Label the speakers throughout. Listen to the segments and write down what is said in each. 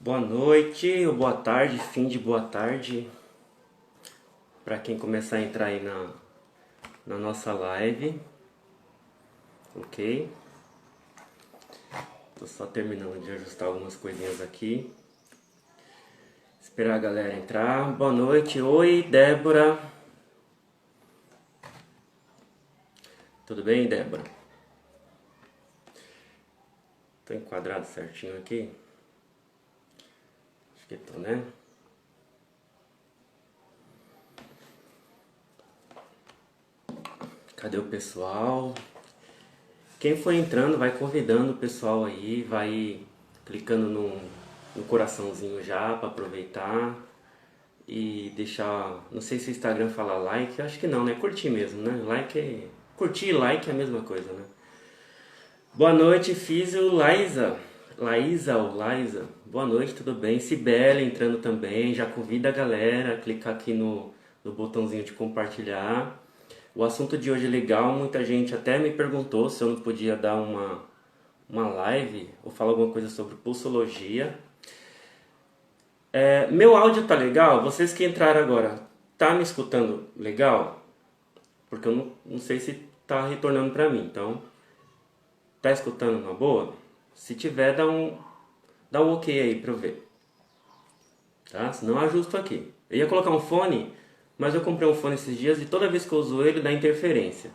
Speaker 1: Boa noite ou boa tarde, fim de boa tarde, para quem começar a entrar aí na nossa live, ok? Tô só terminando de ajustar algumas coisinhas aqui. Esperar a galera entrar. Boa noite, oi Débora. Tudo bem, Débora? Tô enquadrado certinho aqui? Acho que tô, né? Cadê o pessoal? Quem for entrando, vai convidando o pessoal aí, vai clicando no coraçãozinho já para aproveitar e deixar. Não sei se o Instagram fala like, acho que não, né? Curtir mesmo, né? Like é. Curtir e like é a mesma coisa, né? Boa noite, Físio Laísa. Laísa ou Laísa. Boa noite, tudo bem? Cibele entrando também. Já convida a galera a clicar aqui no botãozinho de compartilhar. O assunto de hoje é legal, muita gente até me perguntou se eu não podia dar uma live ou falar alguma coisa sobre pulsologia. Meu áudio tá legal? Vocês que entraram agora, tá me escutando legal? Porque eu não sei se tá retornando pra mim, então tá escutando uma boa? Se tiver, dá um ok aí pra eu ver, tá? Senão eu ajusto aqui. Eu ia colocar um fone, mas eu comprei um fone esses dias e toda vez que eu uso ele dá interferência.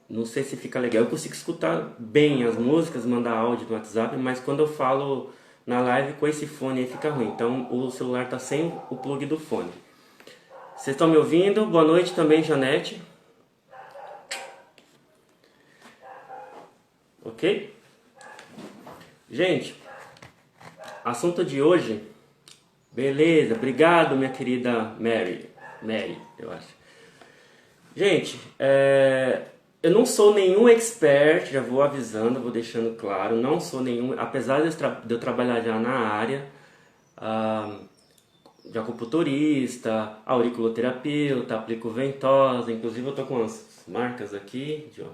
Speaker 1: Não sei se fica legal. Eu consigo escutar bem as músicas, mandar áudio no WhatsApp, mas quando eu falo na live com esse fone aí fica ruim. Então o celular tá sem o plug do fone. Vocês estão me ouvindo? Boa noite também, Janete. Ok? Gente, assunto de hoje. Beleza, obrigado, minha querida Mary. Mary, eu acho. Gente, eu não sou nenhum expert, já vou avisando, vou deixando claro, não sou nenhum, apesar de eu trabalhar já na área de acupunturista, auriculoterapeuta, aplico ventosa, inclusive eu tô com as marcas aqui, de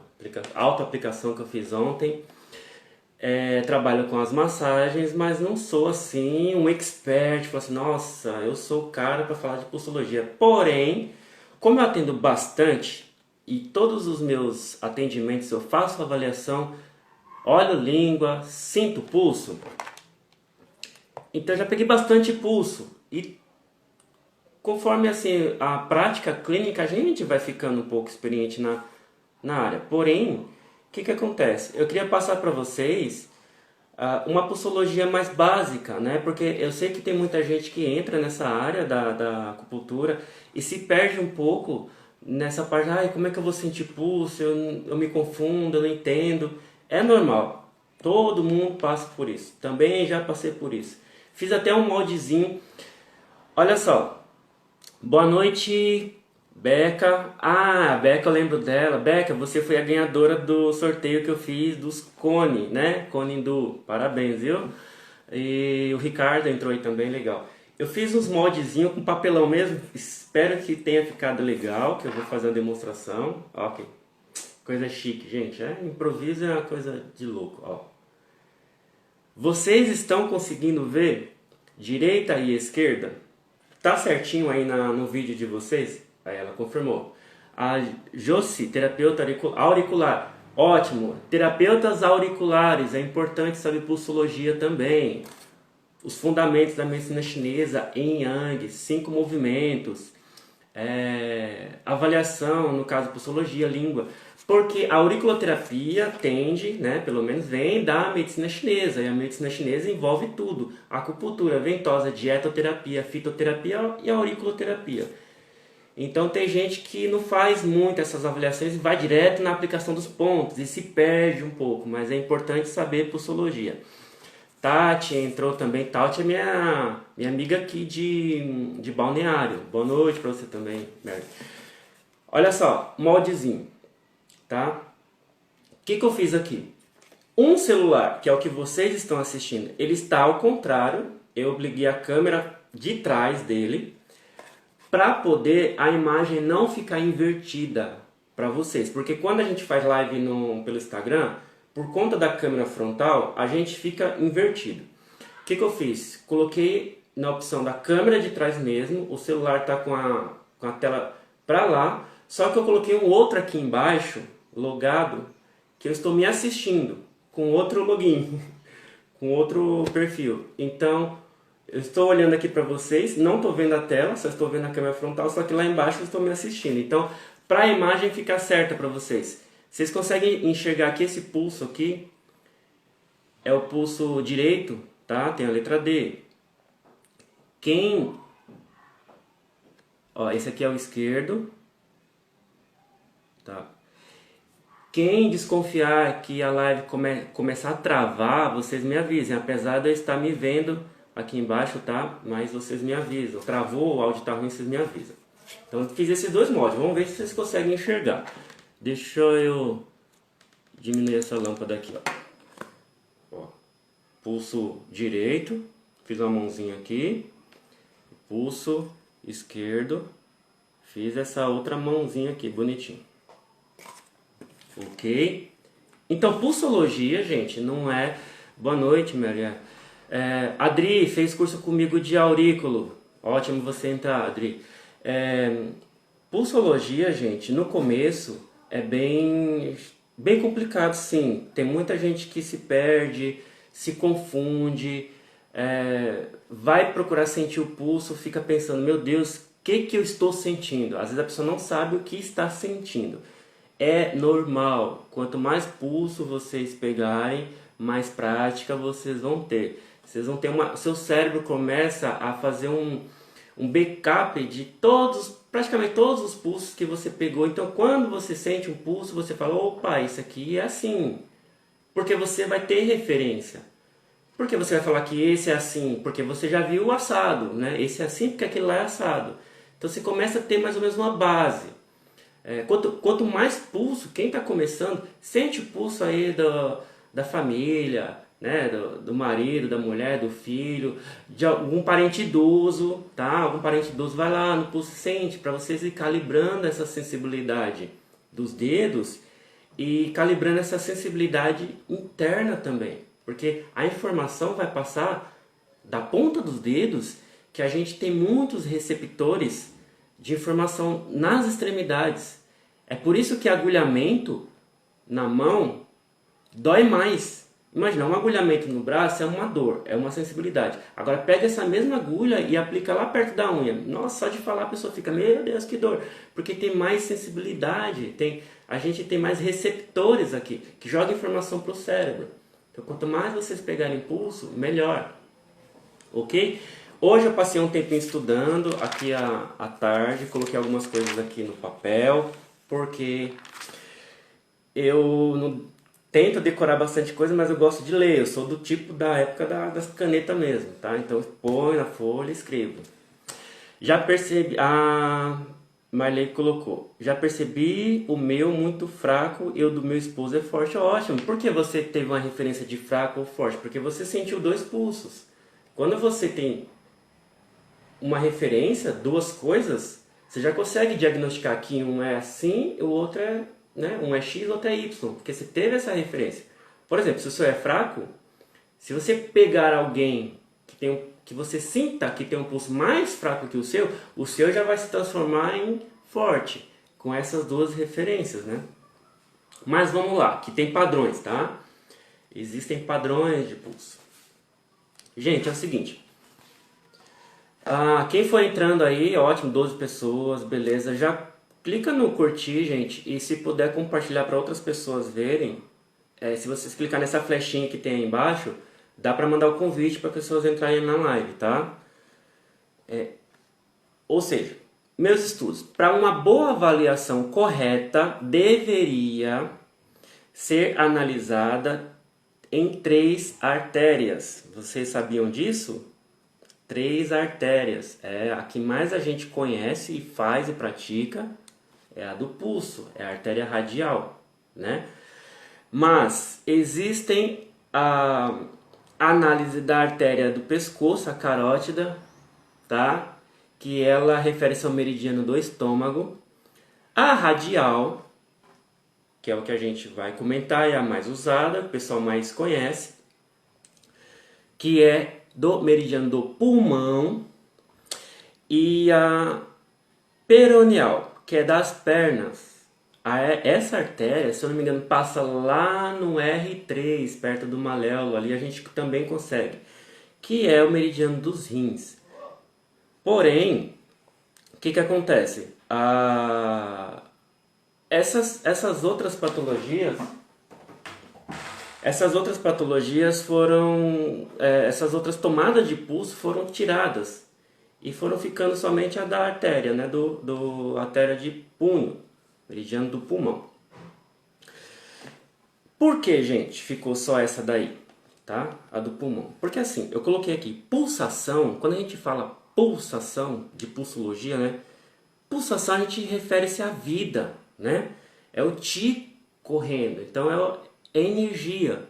Speaker 1: autoaplicação que eu fiz ontem. Trabalho com as massagens, mas não sou assim um expert, tipo assim, nossa, eu sou o cara para falar de pulsologia. Porém, como eu atendo bastante e todos os meus atendimentos eu faço avaliação, olho língua, sinto pulso, então eu já peguei bastante pulso e conforme assim a prática clínica a gente vai ficando um pouco experiente na área. Porém, o que acontece? Eu queria passar para vocês uma pulsologia mais básica, né? Porque eu sei que tem muita gente que entra nessa área da acupuntura e se perde um pouco nessa parte, ai, como é que eu vou sentir pulso? Eu me confundo, eu não entendo. É normal, todo mundo passa por isso. Também já passei por isso. Fiz até um moldezinho. Olha só, boa noite, Beca. Ah, Beca, eu lembro dela. Beca, você foi a ganhadora do sorteio que eu fiz dos Cone, né? Cone Hindu. Parabéns, viu? E o Ricardo entrou aí também, legal. Eu fiz uns moldezinhos com papelão mesmo. Espero que tenha ficado legal, que eu vou fazer uma demonstração. Ó, que coisa chique, gente. Improviso é uma coisa de louco, ó. Vocês estão conseguindo ver direita e esquerda? Tá certinho aí no vídeo de vocês? Aí ela confirmou. A Josi, terapeuta auricular. Ótimo. Terapeutas auriculares. É importante saber pulsologia também. Os fundamentos da medicina chinesa em Yang. 5 movimentos. Avaliação, no caso pulsologia, língua. Porque a auriculoterapia tende, né, pelo menos vem da medicina chinesa. E a medicina chinesa envolve tudo. Acupuntura, ventosa, dietoterapia, fitoterapia e auriculoterapia. Então tem gente que não faz muito essas avaliações e vai direto na aplicação dos pontos e se perde um pouco. Mas é importante saber pulsologia. Tati entrou também. Tati é minha amiga aqui de Balneário. Boa noite para você também, Mary. Olha só, moldezinho, tá? O que eu fiz aqui? Um celular, que é o que vocês estão assistindo, ele está ao contrário. Eu liguei a câmera de trás dele para poder a imagem não ficar invertida para vocês. Porque quando a gente faz live pelo Instagram, por conta da câmera frontal, a gente fica invertido. O que eu fiz? Coloquei na opção da câmera de trás mesmo, o celular tá com a tela para lá, só que eu coloquei um outro aqui embaixo, logado, que eu estou me assistindo, com outro login, com outro perfil. Então, eu estou olhando aqui para vocês, não estou vendo a tela, só estou vendo a câmera frontal, só que lá embaixo eu estou me assistindo. Então, para a imagem ficar certa para vocês, vocês conseguem enxergar que esse pulso aqui é o pulso direito, tá? Tem a letra D. Ó, esse aqui é o esquerdo, tá? Quem desconfiar que a live começar a travar, vocês me avisem. Apesar de eu estar me vendo aqui embaixo, tá? Mas vocês me avisam. Travou, o áudio tá ruim, vocês me avisam. Então eu fiz esses dois modos. Vamos ver se vocês conseguem enxergar. Deixa eu diminuir essa lâmpada aqui, ó. Pulso direito. Fiz uma mãozinha aqui. Pulso esquerdo. Fiz essa outra mãozinha aqui, bonitinho. Ok? Então, pulsologia, gente, não é... Boa noite, Maria. Adri, fez curso comigo de aurículo. Ótimo você entrar, Adri. Pulsologia, gente, no começo é bem complicado, sim. Tem muita gente que se perde, se confunde, vai procurar sentir o pulso, fica pensando, meu Deus, o que eu estou sentindo? Às vezes a pessoa não sabe o que está sentindo. É normal. Quanto mais pulso vocês pegarem, mais prática vocês vão ter. Vocês vão ter seu cérebro começa a fazer um backup de praticamente todos os pulsos que você pegou. Então, quando você sente um pulso, você fala, opa, isso aqui é assim. Porque você vai ter referência. Porque você vai falar que esse é assim, porque você já viu o assado, né? Esse é assim porque aquele lá é assado. Então, você começa a ter mais ou menos uma base. Quanto mais pulso, quem está começando, sente o pulso aí da família, né? Do marido, da mulher, do filho, de algum parente idoso, tá? Algum parente idoso vai lá no pulso, sente, para vocês ir calibrando essa sensibilidade dos dedos e calibrando essa sensibilidade interna também. Porque a informação vai passar da ponta dos dedos, que a gente tem muitos receptores de informação nas extremidades. É por isso que agulhamento na mão dói mais. Imagina, um agulhamento no braço é uma dor, é uma sensibilidade. Agora pega essa mesma agulha e aplica lá perto da unha. Nossa, só de falar a pessoa fica, meu Deus, que dor. Porque tem mais sensibilidade, a gente tem mais receptores aqui, que jogam informação para o cérebro. Então quanto mais vocês pegarem impulso, melhor. Ok? Hoje eu passei um tempinho estudando aqui à tarde, coloquei algumas coisas aqui no papel, porque eu não tento decorar bastante coisa, mas eu gosto de ler. Eu sou do tipo da época das canetas mesmo, tá? Então eu ponho na folha e escrevo. Já percebi... Marley colocou. Já percebi o meu muito fraco e o do meu esposo é forte. Ótimo. Por que você teve uma referência de fraco ou forte? Porque você sentiu dois pulsos. Quando você tem uma referência, duas coisas, você já consegue diagnosticar que um é assim e o outro é... né? Um é X, outro é Y, porque você teve essa referência. Por exemplo, se o seu é fraco, se você pegar alguém que você sinta que tem um pulso mais fraco que o seu já vai se transformar em forte, com essas duas referências, né? Mas vamos lá, que tem padrões, tá? Existem padrões de pulso. Gente, é o seguinte. Quem for entrando aí, ótimo, 12 pessoas, beleza, já clica no curtir, gente, e se puder compartilhar para outras pessoas verem, se vocês clicar nessa flechinha que tem aí embaixo, dá para mandar o convite para pessoas entrarem na live, tá? Ou seja, meus estudos, para uma boa avaliação correta, deveria ser analisada em 3 artérias. Vocês sabiam disso? 3 artérias. A que mais a gente conhece e faz e pratica é a do pulso, é a artéria radial, né? Mas existem a análise da artéria do pescoço, a carótida, tá? Que ela refere-se ao meridiano do estômago. A radial, que é o que a gente vai comentar, é a mais usada, o pessoal mais conhece, que é do meridiano do pulmão e a peroneal, que é das pernas. Essa artéria, se eu não me engano, passa lá no R3, perto do maléolo, ali a gente também consegue, que é o meridiano dos rins. Porém, o que acontece? Essas outras patologias foram, essas outras tomadas de pulso foram tiradas e foram ficando somente a da artéria, né, do artéria de punho, meridiano do pulmão. Por que, gente, ficou só essa daí, tá? A do pulmão. Porque assim, eu coloquei aqui pulsação. Quando a gente fala pulsação de pulsologia, né? Pulsação a gente refere-se à vida, né? É o ti correndo. Então é energia,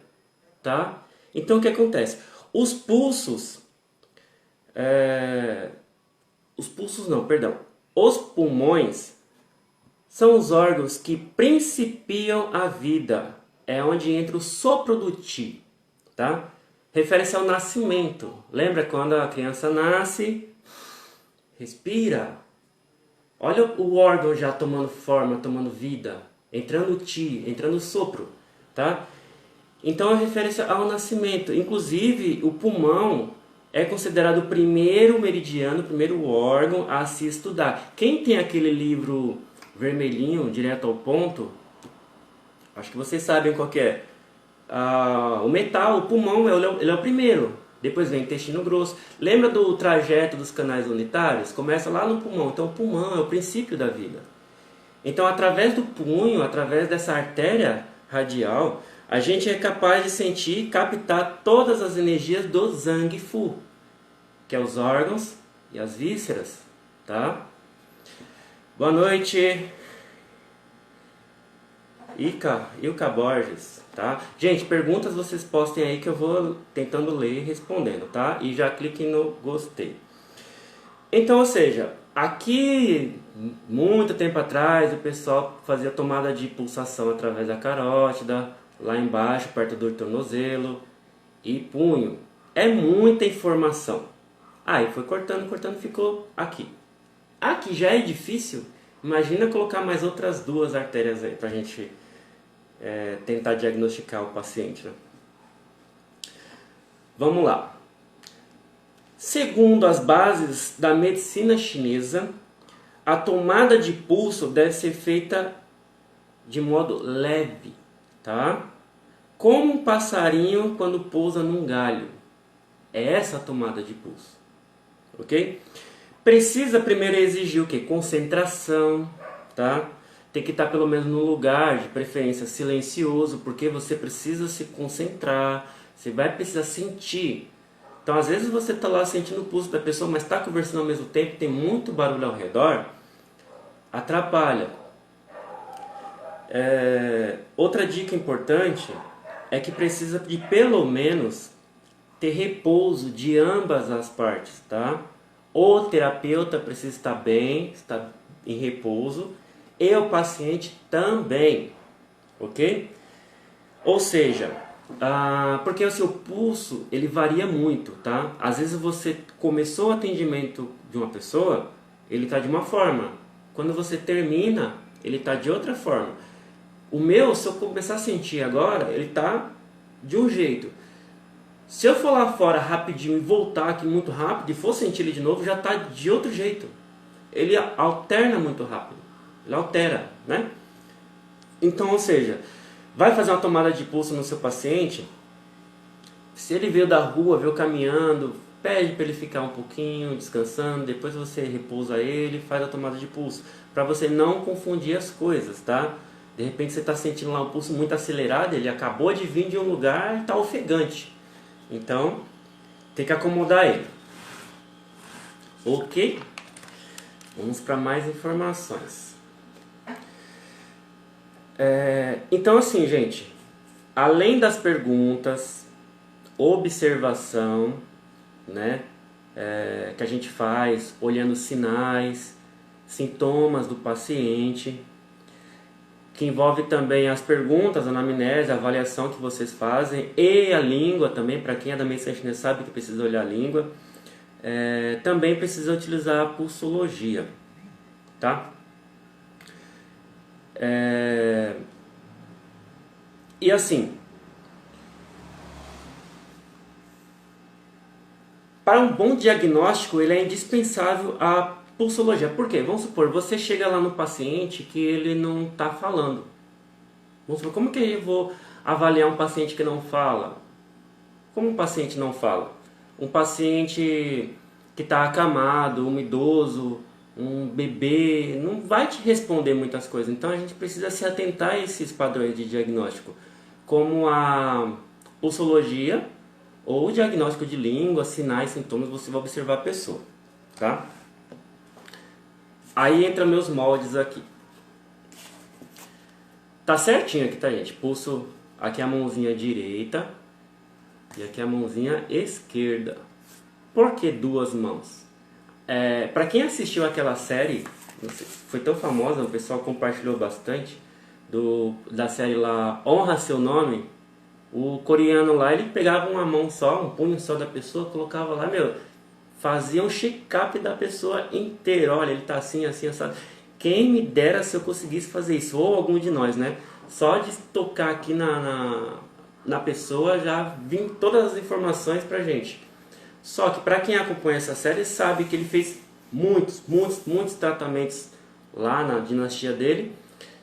Speaker 1: tá? Então o que acontece? Os pulsos os pulmões são os órgãos que principiam a vida. É onde entra o sopro do ti, tá? Refere-se ao nascimento. Lembra quando a criança nasce? Respira. Olha o órgão já tomando forma, tomando vida. Entrando o ti, entrando o sopro, tá? Então refere-se ao nascimento. Inclusive, o pulmão é considerado o primeiro meridiano, o primeiro órgão a se estudar. Quem tem aquele livro vermelhinho, direto ao ponto, acho que vocês sabem qual que é. O metal, o pulmão, ele é o primeiro. Depois vem o intestino grosso. Lembra do trajeto dos canais unitários? Começa lá no pulmão. Então o pulmão é o princípio da vida. Então através do punho, através dessa artéria radial, a gente é capaz de sentir e captar todas as energias do Zhang Fu, que é os órgãos e as vísceras, tá? Boa noite, Ilka Borges, tá? Gente, perguntas vocês postem aí que eu vou tentando ler e respondendo, tá? E já cliquem no gostei. Então, ou seja, aqui, muito tempo atrás, o pessoal fazia tomada de pulsação através da carótida, lá embaixo, perto do tornozelo e punho. É muita informação. Aí foi cortando, ficou aqui. Aqui já é difícil, imagina colocar mais outras duas artérias aí pra gente tentar diagnosticar o paciente, né? Vamos lá. Segundo as bases da medicina chinesa, a tomada de pulso deve ser feita de modo leve, tá? Como um passarinho quando pousa num galho. É essa a tomada de pulso, ok? Precisa primeiro exigir o quê? Concentração, tá? Tem que estar pelo menos num lugar, de preferência silencioso, porque você precisa se concentrar, você vai precisar sentir. Então, às vezes você está lá sentindo o pulso da pessoa, mas está conversando ao mesmo tempo, tem muito barulho ao redor, atrapalha. Outra dica importante é que precisa de pelo menos ter repouso de ambas as partes, tá? O terapeuta precisa estar bem, estar em repouso, e o paciente também, ok? Ou seja, porque o seu pulso ele varia muito, tá? Às vezes você começou o atendimento de uma pessoa, ele está de uma forma. Quando você termina, ele está de outra forma. O meu, se eu começar a sentir agora, ele está de um jeito. Se eu for lá fora rapidinho e voltar aqui muito rápido e for sentir ele de novo, já está de outro jeito. Ele alterna muito rápido. Ele altera, né? Então, ou seja, vai fazer uma tomada de pulso no seu paciente, se ele veio da rua, veio caminhando, pede para ele ficar um pouquinho descansando, depois você repousa ele e faz a tomada de pulso, para você não confundir as coisas, tá? De repente você está sentindo lá um pulso muito acelerado, ele acabou de vir de um lugar e está ofegante. Então, tem que acomodar ele. Ok? Vamos para mais informações. Então assim, gente, além das perguntas, observação, né, que a gente faz olhando sinais, sintomas do paciente, que envolve também as perguntas, a anamnese, a avaliação que vocês fazem, e a língua também, para quem é da medicina chinesa sabe que precisa olhar a língua. Também precisa utilizar a pulsologia, tá? E assim, para um bom diagnóstico, ele é indispensável a pulsologia. Por quê? Vamos supor, você chega lá no paciente que ele não está falando. Vamos supor, como que eu vou avaliar um paciente que não fala? Como um paciente não fala? Um paciente que está acamado, um idoso, um bebê, não vai te responder muitas coisas. Então a gente precisa se atentar a esses padrões de diagnóstico, como a pulsologia ou o diagnóstico de língua, sinais, sintomas, você vai observar a pessoa, tá? Aí entra meus moldes aqui. Tá certinho aqui, tá, gente? Pulso, aqui a mãozinha direita e aqui a mãozinha esquerda. Por que duas mãos? Para quem assistiu aquela série, não sei, foi tão famosa, o pessoal compartilhou bastante, da série lá, Honra Seu Nome. O coreano lá, ele pegava uma mão só, um punho só da pessoa, colocava lá, fazia um check-up da pessoa inteira. Olha, ele tá assim, assim, assado. Quem me dera se eu conseguisse fazer isso, ou algum de nós, né? Só de tocar aqui na pessoa já vim todas as informações pra gente. Só que para quem acompanha essa série sabe que ele fez muitos tratamentos lá na dinastia dele,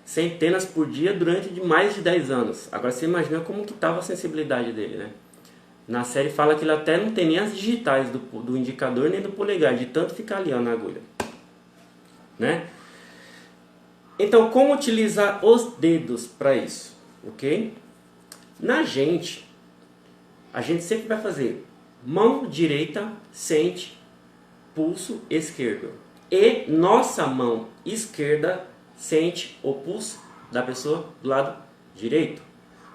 Speaker 1: centenas por dia durante mais de 10 anos. Agora você imagina como que estava a sensibilidade dele, né? Na série fala que ele até não tem nem as digitais do indicador nem do polegar, de tanto ficar ali ó, na agulha, né? Então, como utilizar os dedos para isso, ok? A gente sempre vai fazer mão direita, sente, pulso esquerdo. E nossa mão esquerda sente o pulso da pessoa do lado direito.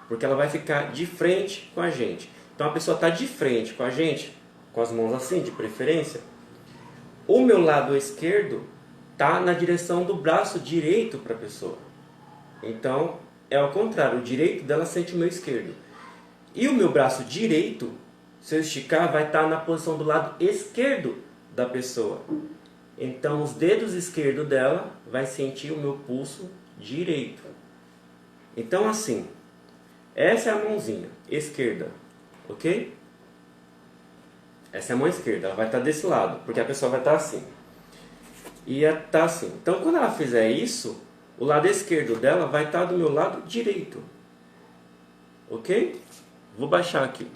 Speaker 1: Porque ela vai ficar de frente com a gente. Então a pessoa está de frente com a gente, com as mãos assim, de preferência. O meu lado esquerdo está na direção do braço direito para a pessoa. Então é ao contrário, o direito dela sente o meu esquerdo. E o meu braço direito, se eu esticar, vai estar na posição do lado esquerdo da pessoa. Então os dedos esquerdos dela vai sentir o meu pulso direito. Então assim, essa é a mãozinha esquerda, ok? Essa é a mão esquerda, ela vai estar desse lado, porque a pessoa vai estar assim. E está assim. Então quando ela fizer isso, o lado esquerdo dela vai estar do meu lado direito. Ok? Vou baixar aqui.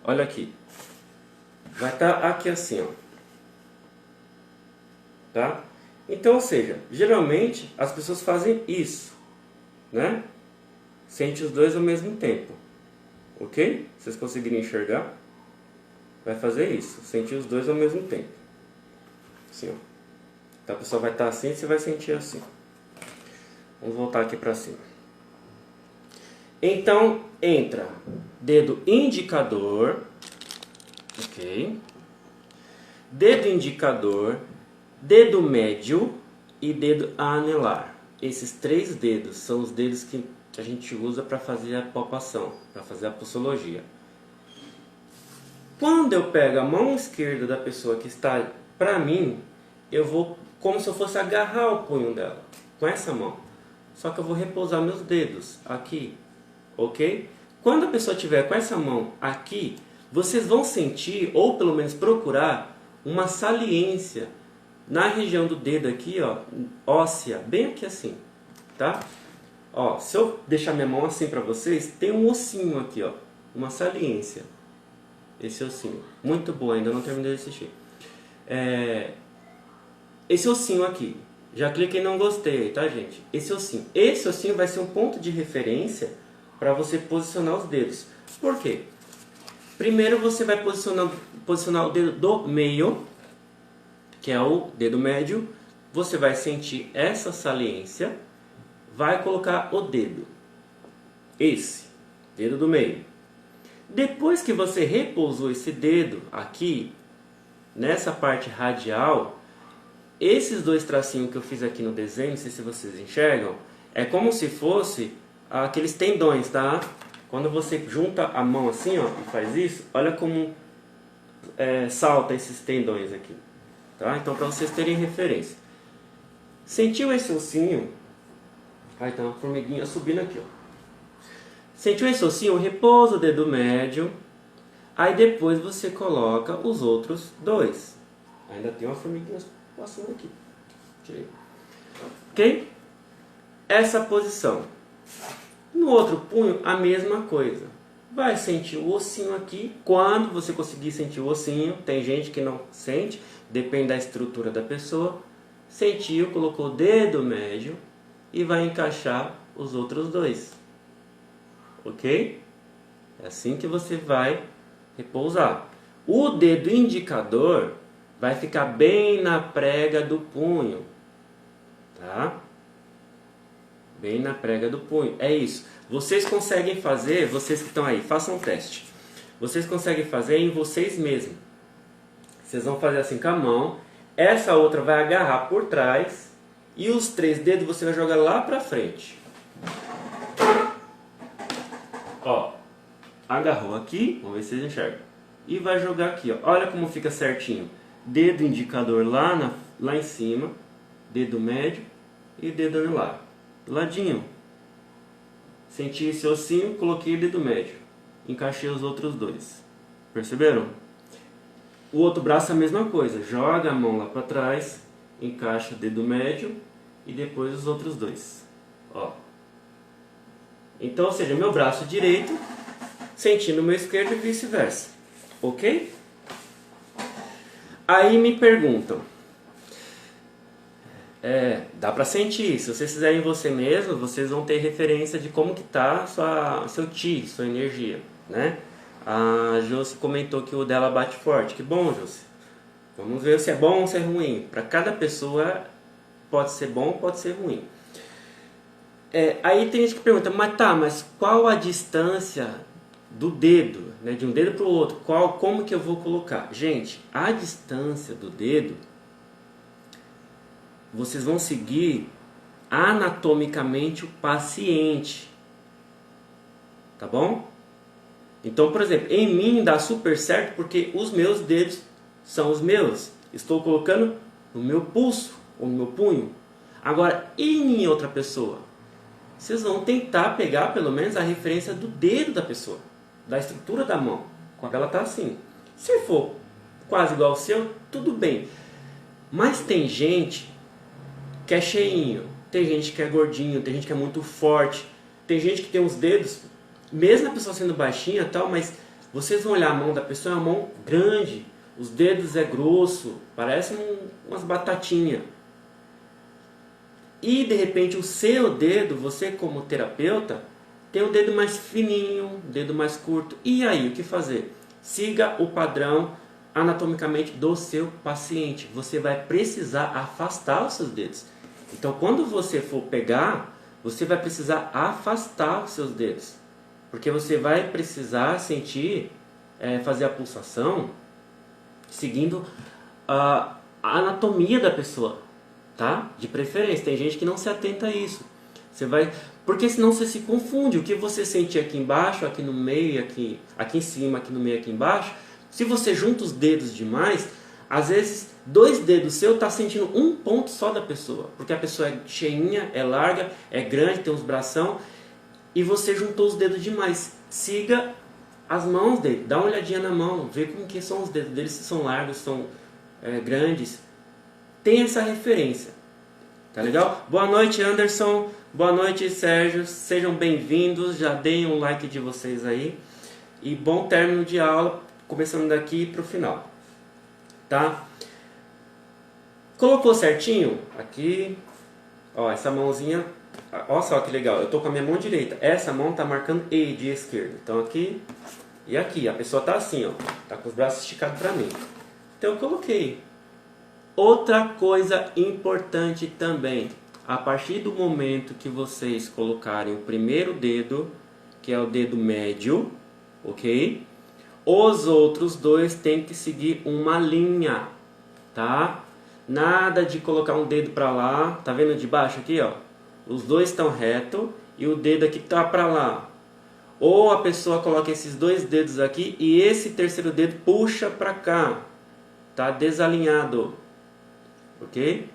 Speaker 1: Olha aqui. Vai estar aqui assim, ó. Tá? Então, ou seja, geralmente as pessoas fazem isso, né? Sente os dois ao mesmo tempo. Ok? Vocês conseguirem enxergar? Vai fazer isso. Sentir os dois ao mesmo tempo. Assim, ó. Então a pessoa vai estar assim e você vai sentir assim. Vamos voltar aqui para cima. Então, entra dedo indicador, ok? Dedo indicador, dedo médio e dedo anelar. Esses três dedos são os dedos que a gente usa para fazer a palpação, para fazer a pulsologia. Quando eu pego a mão esquerda da pessoa que está para mim, eu vou como se eu fosse agarrar o punho dela, com essa mão. Só que eu vou repousar meus dedos aqui, ok? Quando a pessoa estiver com essa mão aqui, vocês vão sentir, ou pelo menos procurar, uma saliência na região do dedo aqui, ó, óssea, bem aqui assim, tá? Ó, se eu deixar minha mão assim para vocês, tem um ossinho aqui, ó, uma saliência. Esse ossinho, muito bom, ainda não terminei de assistir. Esse ossinho aqui, já cliquei em não gostei, tá, gente? Esse ossinho vai ser um ponto de referência para você posicionar os dedos. Por quê? Primeiro você vai posicionar o dedo do meio, que é o dedo médio. Você vai sentir essa saliência, vai colocar o dedo, esse, dedo do meio. Depois que você repousou esse dedo aqui, nessa parte radial, esses dois tracinhos que eu fiz aqui no desenho, não sei se vocês enxergam, é como se fosse aqueles tendões, tá? Quando você junta a mão assim, ó, e faz isso, olha como salta esses tendões aqui, tá? Então, para vocês terem referência. Sentiu esse ossinho? Aí tá uma formiguinha subindo aqui, ó. Sentiu esse ossinho? Repousa o dedo médio. Aí depois você coloca os outros dois. Ainda tem uma formiguinha passando aqui. Tirei. Ok? Essa posição. No outro punho, a mesma coisa. Vai sentir o ossinho aqui. Quando você conseguir sentir o ossinho, tem gente que não sente, depende da estrutura da pessoa. Sentiu, colocou o dedo médio e vai encaixar os outros dois. Ok? É assim que você vai repousar. O dedo indicador vai ficar bem na prega do punho, tá? Bem na prega do punho. É isso. Vocês conseguem fazer, vocês que estão aí, façam um teste. Vocês conseguem fazer em vocês mesmos. Vocês vão fazer assim com a mão. Essa outra vai agarrar por trás. E os 3 dedos você vai jogar lá pra frente. Ó. Agarrou aqui. Vamos ver se vocês enxergam. E vai jogar aqui, ó. Olha como fica certinho. Dedo indicador lá em cima. Dedo médio. E dedo anular. Do ladinho. Senti esse ossinho, coloquei o dedo médio. Encaixei os outros dois. Perceberam? O outro braço é a mesma coisa. Joga a mão lá para trás, encaixa o dedo médio e depois os outros dois. Ó. Então, ou seja, meu braço direito sentindo o meu esquerdo e vice-versa. Ok? Aí me perguntam. Dá pra sentir. Se vocês fizerem você mesmo, vocês vão ter referência de como que tá seu chi, sua energia, né? A Josi comentou que o dela bate forte. Que bom, Josi. Vamos ver se é bom ou se é ruim. Para cada pessoa pode ser bom, pode ser ruim. Aí tem gente que pergunta, mas qual a distância do dedo, né, de um dedo para o outro? Como que eu vou colocar? Gente, a distância do dedo vocês vão seguir anatomicamente o paciente, tá bom? Então, por exemplo, em mim dá super certo porque os meus dedos são os meus. Estou colocando no meu pulso ou no meu punho. Agora, e em outra pessoa? Vocês vão tentar pegar pelo menos a referência do dedo da pessoa, da estrutura da mão, quando ela está assim. Se for quase igual ao seu, tudo bem. Mas tem gente que é cheinho, tem gente que é gordinho, tem gente que é muito forte, tem gente que tem os dedos, mesmo a pessoa sendo baixinha e tal, mas vocês vão olhar a mão da pessoa, é uma mão grande, os dedos é grosso, parecem umas batatinhas. E de repente o seu dedo, você como terapeuta, tem o dedo mais fininho, dedo mais curto. E aí, o que fazer? Siga o padrão anatomicamente do seu paciente. Você vai precisar afastar os seus dedos. Então, quando você for pegar, você vai precisar afastar os seus dedos. Porque você vai precisar sentir, fazer a pulsação, seguindo a anatomia da pessoa, tá? De preferência. Tem gente que não se atenta a isso. Porque senão você se confunde. O que você sente aqui embaixo, aqui no meio, aqui em cima, aqui no meio, aqui embaixo. Se você junta os dedos demais, às vezes 2 dedos seu está sentindo um ponto só da pessoa. Porque a pessoa é cheinha, é larga, é grande, tem uns bração. E você juntou os dedos demais. Siga as mãos dele. Dá uma olhadinha na mão. Vê como que são os dedos dele. Se são largos, são grandes. Tem essa referência. Tá legal? Boa noite, Anderson. Boa noite, Sérgio. Sejam bem-vindos. Já deem um like de vocês aí. E bom término de aula. Começando daqui para o final. Tá? Colocou certinho? Aqui. Ó, essa mãozinha. Olha só que legal. Eu tô com a minha mão direita. Essa mão tá marcando E de esquerda. Então aqui e aqui. A pessoa tá assim, ó. Tá com os braços esticados para mim. Então eu coloquei. Outra coisa importante também. A partir do momento que vocês colocarem o primeiro dedo, que é o dedo médio, ok? Os outros 2 têm que seguir uma linha, tá? Nada de colocar um dedo para lá, tá vendo de baixo aqui, ó? Os dois estão reto e o dedo aqui tá para lá. Ou a pessoa coloca esses dois dedos aqui e esse terceiro dedo puxa para cá. Tá desalinhado. OK?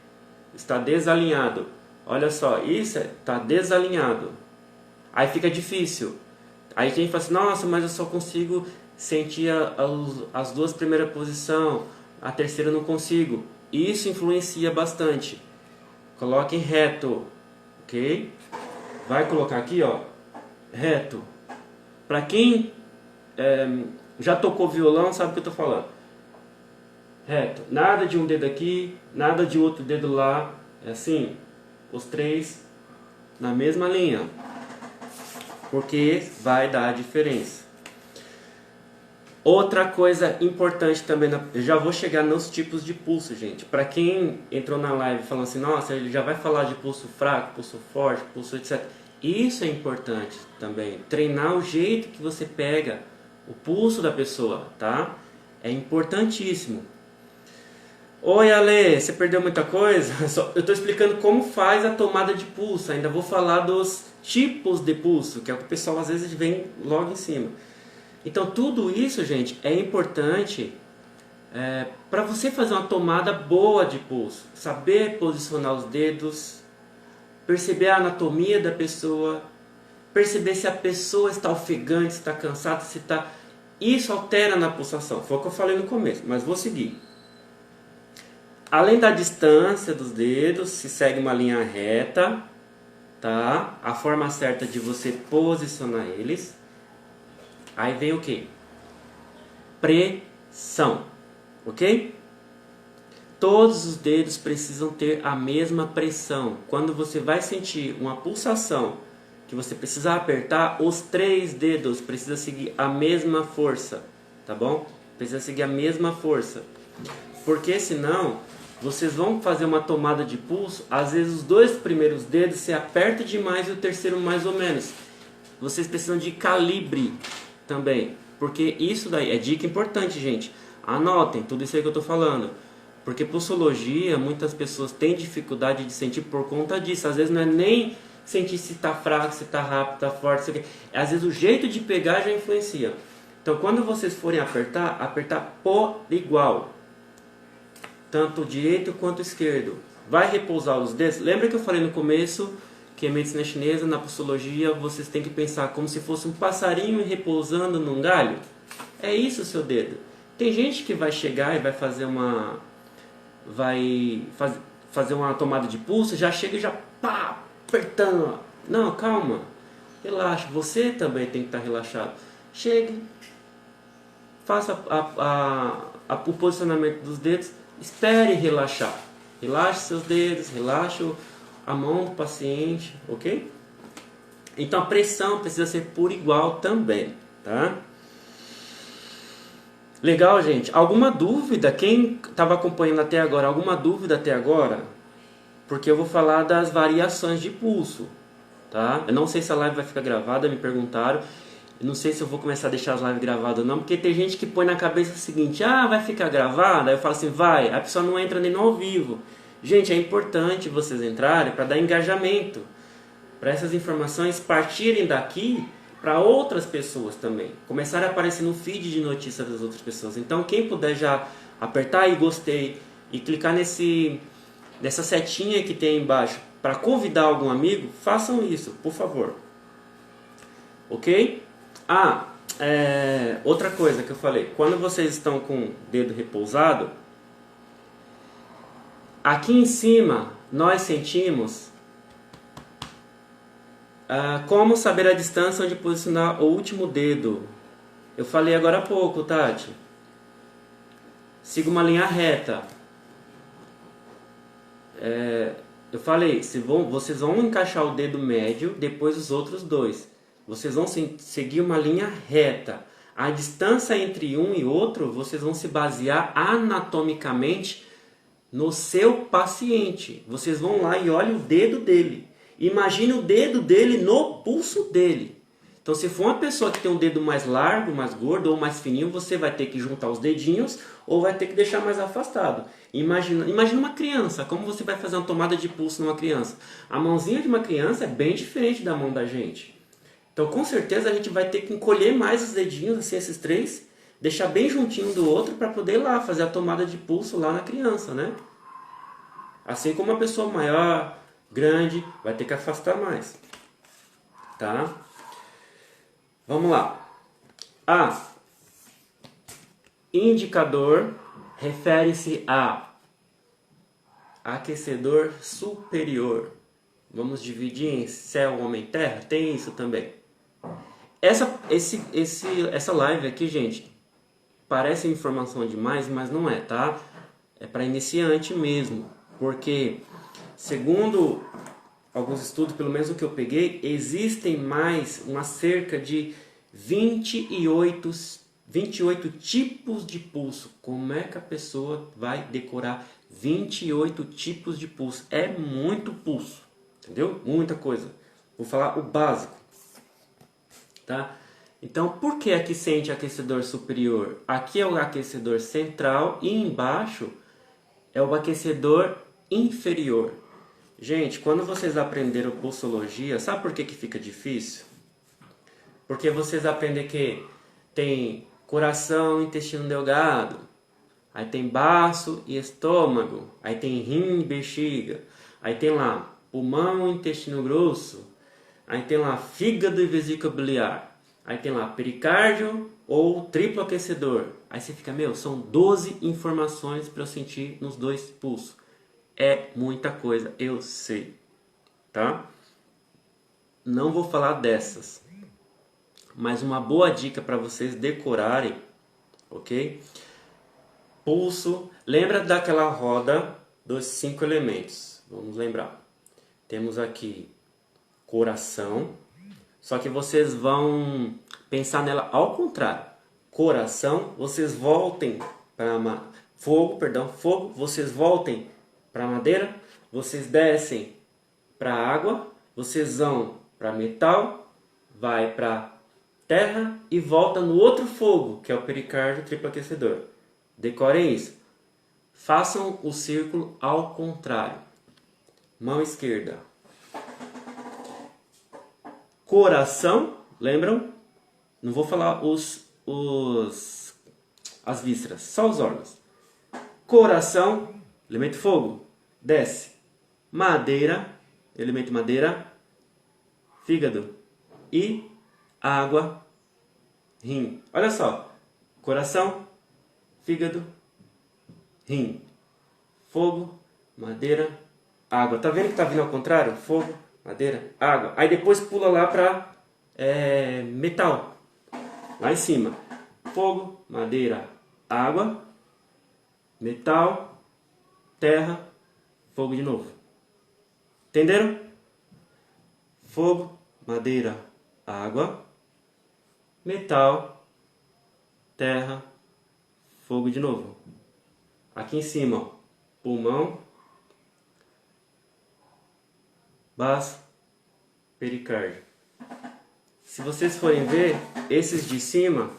Speaker 1: Está desalinhado. Olha só, isso tá desalinhado. Aí fica difícil. Aí quem fala assim, nossa, mas eu só consigo sentir as duas primeiras posições, a terceira eu não consigo. Isso influencia bastante. Coloquem reto, ok? Vai colocar aqui, ó, reto. Para quem já tocou violão, sabe o que eu tô falando. Reto. Nada de um dedo aqui, nada de outro dedo lá. É assim, os três na mesma linha. Porque vai dar diferença. Outra coisa importante também, eu já vou chegar nos tipos de pulso, gente. Para quem entrou na live falando assim, nossa, ele já vai falar de pulso fraco, pulso forte, pulso etc. Isso é importante também. Treinar o jeito que você pega o pulso da pessoa, tá? É importantíssimo. Oi, Ale, você perdeu muita coisa? Eu estou explicando como faz a tomada de pulso. Ainda vou falar dos tipos de pulso, que é o que o pessoal às vezes vem logo em cima. Então tudo isso, gente, é importante para você fazer uma tomada boa de pulso. Saber posicionar os dedos, perceber a anatomia da pessoa, perceber se a pessoa está ofegante, se está cansada, se está... Isso altera na pulsação. Foi o que eu falei no começo, mas vou seguir. Além da distância dos dedos, se segue uma linha reta, tá? A forma certa de você posicionar eles. Aí vem o que? Pressão, ok? Todos os dedos precisam ter a mesma pressão. Quando você vai sentir uma pulsação que você precisa apertar, os 3 dedos precisam seguir a mesma força, tá bom? Precisa seguir a mesma força. Porque senão, vocês vão fazer uma tomada de pulso, às vezes os 2 primeiros dedos se aperta demais e o terceiro mais ou menos. Vocês precisam de calibre também, porque isso daí é dica importante, gente. Anotem tudo isso aí que eu estou falando, porque pulsologia, muitas pessoas têm dificuldade de sentir por conta disso. Às vezes não é nem sentir se está fraco, se está rápido, está forte, se... às vezes o jeito de pegar já influencia. Então quando vocês forem apertar, apertar por igual, tanto direito quanto esquerdo. Vai repousar os dedos. Lembra que eu falei no começo que a medicina chinesa, na pulsologia, vocês têm que pensar como se fosse um passarinho repousando num galho? É isso o seu dedo. Tem gente que vai chegar e vai fazer uma... fazer uma tomada de pulso, já chega e já pá, apertando. Não, calma. Relaxa. Você também tem que estar relaxado. Chegue. Faça o posicionamento dos dedos. Espere relaxar. Relaxe seus dedos, relaxe a mão do paciente, ok? Então a pressão precisa ser por igual também, tá? Legal, gente? Alguma dúvida? Quem estava acompanhando até agora, alguma dúvida até agora? Porque eu vou falar das variações de pulso, tá? Eu não sei se a live vai ficar gravada, me perguntaram. Eu não sei se eu vou começar a deixar as lives gravadas ou não, porque tem gente que põe na cabeça o seguinte, ah, vai ficar gravada? Aí eu falo assim, vai, a pessoa não entra nem no ao vivo. Gente, é importante vocês entrarem para dar engajamento, para essas informações partirem daqui para outras pessoas também, começarem a aparecer no feed de notícias das outras pessoas. Então quem puder já apertar aí gostei e clicar nessa setinha que tem aí embaixo para convidar algum amigo, façam isso, por favor. Ok? Outra coisa que eu falei, quando vocês estão com o dedo repousado, aqui em cima nós sentimos como saber a distância onde posicionar o último dedo. Eu falei agora há pouco, Tati. Siga uma linha reta. Eu falei, vocês vão encaixar o dedo médio, depois os outros 2. Vocês vão seguir uma linha reta. A distância entre um e outro, vocês vão se basear anatomicamente no seu paciente. Vocês vão lá e olhem o dedo dele. Imagine o dedo dele no pulso dele. Então, se for uma pessoa que tem um dedo mais largo, mais gordo ou mais fininho, você vai ter que juntar os dedinhos ou vai ter que deixar mais afastado. Imagina uma criança, como você vai fazer uma tomada de pulso numa criança? A mãozinha de uma criança é bem diferente da mão da gente. Então, com certeza, a gente vai ter que encolher mais os dedinhos, assim, esses três, deixar bem juntinho um do outro para poder ir lá fazer a tomada de pulso lá na criança, né? Assim como uma pessoa maior, grande, vai ter que afastar mais. Tá? Vamos lá. A. Indicador refere-se a aquecedor superior. Vamos dividir em céu, homem, terra? Tem isso também. Essa live aqui, gente, parece informação demais, mas não é, tá? É para iniciante mesmo. Porque, segundo alguns estudos, pelo menos o que eu peguei, existem mais cerca de 28 tipos de pulso. Como é que a pessoa vai decorar 28 tipos de pulso? É muito pulso, entendeu? Muita coisa. Vou falar o básico, tá? Então, por que aqui sente aquecedor superior? Aqui é o aquecedor central e embaixo é o aquecedor inferior. Gente, quando vocês aprenderam pulsologia, sabe por que fica difícil? Porque vocês aprendem que tem coração, intestino delgado, aí tem baço e estômago, aí tem rim e bexiga, aí tem lá pulmão e intestino grosso, aí tem lá fígado e vesícula biliar, aí tem lá pericárdio ou triplo aquecedor. Aí você fica, são 12 informações para eu sentir nos dois pulsos. É muita coisa, eu sei, tá? Não vou falar dessas, mas uma boa dica para vocês decorarem, ok? Pulso, lembra daquela roda dos 5 elementos? Vamos lembrar. Temos aqui coração, só que vocês vão pensar nela ao contrário. Coração, vocês voltem para fogo, vocês voltem para madeira, vocês descem para água, vocês vão para metal, vai para terra e volta no outro fogo, que é o pericárdio triplo aquecedor. Decorem isso. Façam o círculo ao contrário. Mão esquerda. Coração, lembram? Não vou falar as vísceras, só os órgãos. Coração, elemento fogo, desce. Madeira, elemento madeira, fígado. E água, rim. Olha só, coração, fígado, rim. Fogo, madeira, água. Tá vendo que tá vindo ao contrário? Fogo, madeira, água. Aí depois pula lá para metal. Lá em cima. Fogo, madeira, água, metal, terra, fogo de novo. Entenderam? Fogo, madeira, água, metal, terra, fogo de novo. Aqui em cima, ó, pulmão, baço, pericárdio. Se vocês forem ver, esses de cima,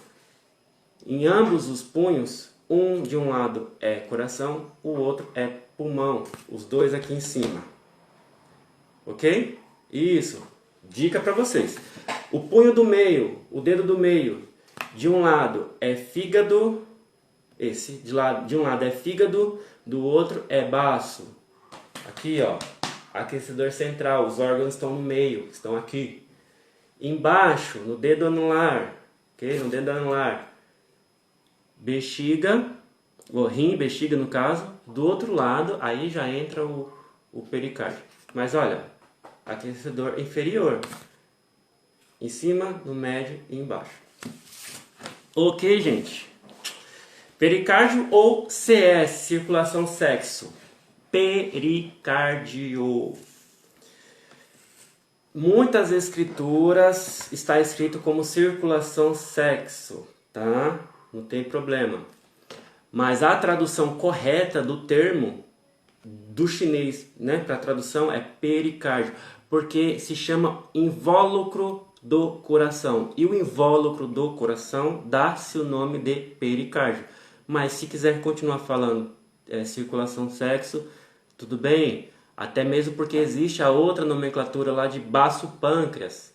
Speaker 1: em ambos os punhos, de um lado é coração, o outro é pulmão. Os dois aqui em cima. Ok? Isso. Dica para vocês. O punho do meio, o dedo do meio, de um lado é fígado. De um lado é fígado, do outro é baço. Aqui, ó, aquecedor central. Os órgãos estão no meio, estão aqui. Embaixo, no dedo anular, ok? No dedo anular, bexiga, o rim, bexiga no caso. Do outro lado, aí já entra o pericárdio. Mas olha, aquecedor inferior, em cima, no médio e embaixo. Ok, gente? Pericárdio ou CS, circulação sexo. Pericardio. Muitas escrituras está escrito como circulação sexo, tá? Não tem problema. Mas a tradução correta do termo do chinês, né, para tradução é pericárdio, porque se chama invólucro do coração. E o invólucro do coração dá-se o nome de pericárdio. Mas se quiser continuar falando circulação sexo, tudo bem. Até mesmo porque existe a outra nomenclatura lá de baço pâncreas,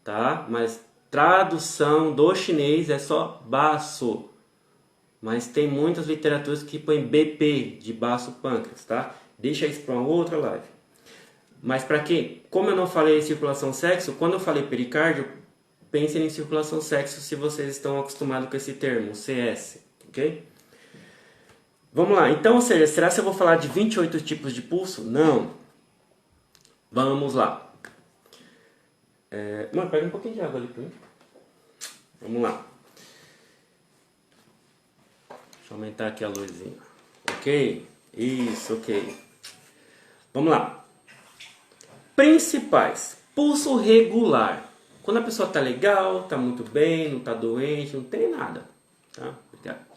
Speaker 1: tá? Mas tradução do chinês é só baço. Mas tem muitas literaturas que põem BP de baço pâncreas, tá? Deixa isso para uma outra live. Mas para quem, como eu não falei circulação sexo, quando eu falei pericárdio, pensem em circulação sexo se vocês estão acostumados com esse termo, CS, ok? Vamos lá, então, ou seja, será que eu vou falar de 28 tipos de pulso? Não. Vamos lá. Mano, pega um pouquinho de água ali para mim. Vamos lá. Deixa eu aumentar aqui a luzinha. Ok? Isso, ok. Vamos lá. Principais. Pulso regular. Quando a pessoa tá legal, tá muito bem, não tá doente, não tem nada. Tá? Obrigado.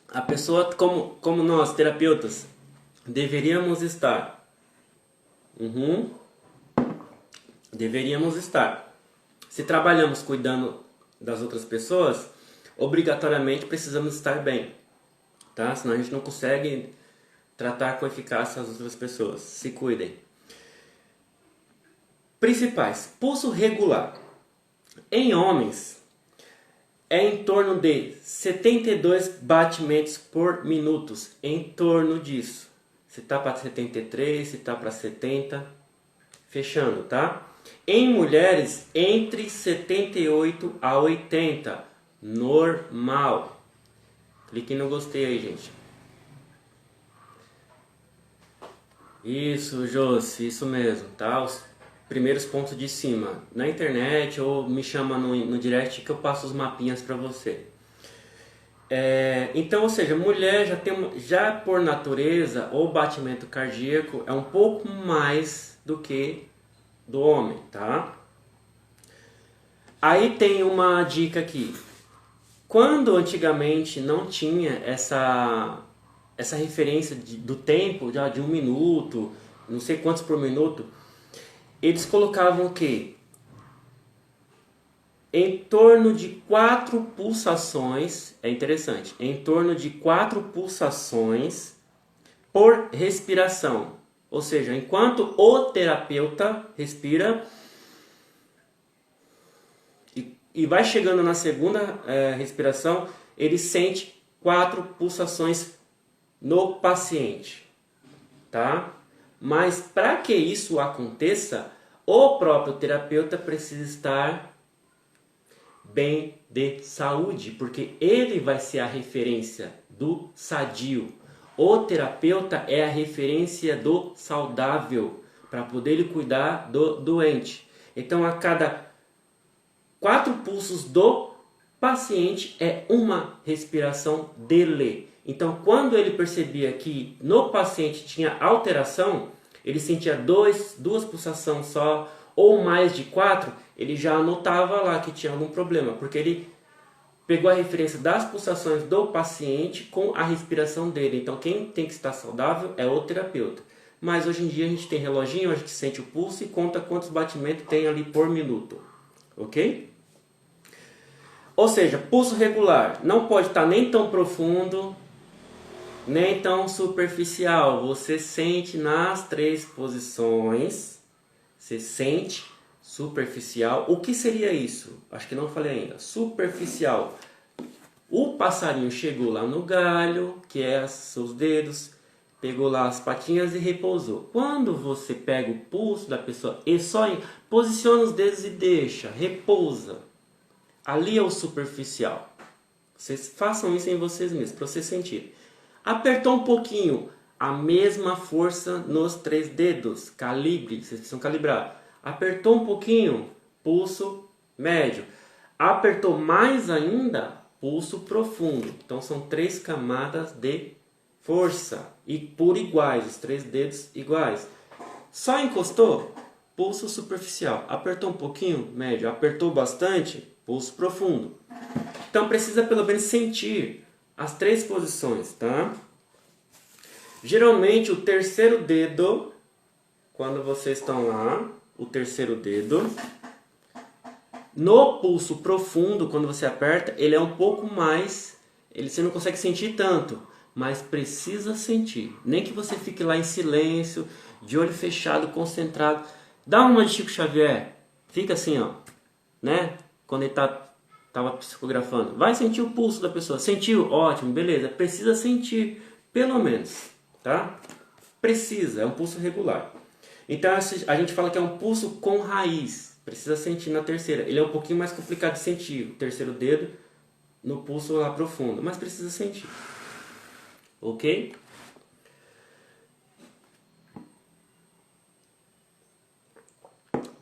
Speaker 1: A pessoa, como nós, terapeutas, deveríamos estar. Deveríamos estar. Se trabalhamos cuidando das outras pessoas, obrigatoriamente precisamos estar bem. Tá? Senão a gente não consegue tratar com eficácia as outras pessoas. Se cuidem. Principais. Pulso regular. Em homens, é em torno de 72 batimentos por minuto. Em torno disso. Se está para 73, se está para 70. Fechando, tá? Em mulheres, entre 78 a 80. Normal. Clique no gostei aí, gente. Isso, Josi, isso mesmo, tá? Os primeiros pontos de cima. Na internet ou me chama no direct que eu passo os mapinhas para você. Então, ou seja, mulher já por natureza, o batimento cardíaco é um pouco mais do que do homem, tá? Aí tem uma dica aqui. Quando antigamente não tinha essa referência do tempo, já de 1 minuto, não sei quantos por minuto, eles colocavam o quê? Em torno de 4 pulsações, é interessante, em torno de 4 pulsações por respiração. Ou seja, enquanto o terapeuta respira e vai chegando na segunda respiração, ele sente 4 pulsações no paciente, tá? Mas para que isso aconteça, o próprio terapeuta precisa estar bem de saúde, porque ele vai ser a referência do sadio. O terapeuta é a referência do saudável, para poder ele cuidar do doente. Então, a cada 4 pulsos do paciente é uma respiração dele. Então, quando ele percebia que no paciente tinha alteração, ele sentia 2 pulsações só, ou mais de 4, ele já anotava lá que tinha algum problema, porque ele pegou a referência das pulsações do paciente com a respiração dele. Então, quem tem que estar saudável é o terapeuta. Mas hoje em dia a gente tem reloginho, a gente sente o pulso e conta quantos batimentos tem ali por minuto. Ok? Ou seja, pulso regular não pode estar nem tão profundo, nem tão superficial. Você sente nas 3 posições. Você sente superficial. O que seria isso? Acho que não falei ainda. Superficial. O passarinho chegou lá no galho, que é seus dedos, pegou lá as patinhas e repousou. Quando você pega o pulso da pessoa e só posiciona os dedos e deixa, repousa. Ali é o superficial. Vocês façam isso em vocês mesmos, para vocês sentirem. Apertou um pouquinho, a mesma força nos 3 dedos. Calibre, vocês precisam calibrar. Apertou um pouquinho, pulso médio. Apertou mais ainda, pulso profundo. Então são 3 camadas de força. E por iguais, os 3 dedos iguais. Só encostou, pulso superficial. Apertou um pouquinho, médio. Apertou bastante, pulso profundo. Então precisa pelo menos sentir as 3 posições, tá? Geralmente o terceiro dedo, quando vocês estão lá, o terceiro dedo. No pulso profundo, quando você aperta, ele é um pouco mais... você não consegue sentir tanto, mas precisa sentir. Nem que você fique lá em silêncio, de olho fechado, concentrado. Dá uma de Chico Xavier. Fica assim, ó, né? Quando ele tava psicografando. Vai sentir o pulso da pessoa. Sentiu? Ótimo, beleza. Precisa sentir, pelo menos, tá? Precisa, é um pulso regular. Então a gente fala que é um pulso com raiz. Precisa sentir na terceira. Ele é um pouquinho mais complicado de sentir. O terceiro dedo no pulso lá profundo. Mas precisa sentir. Ok?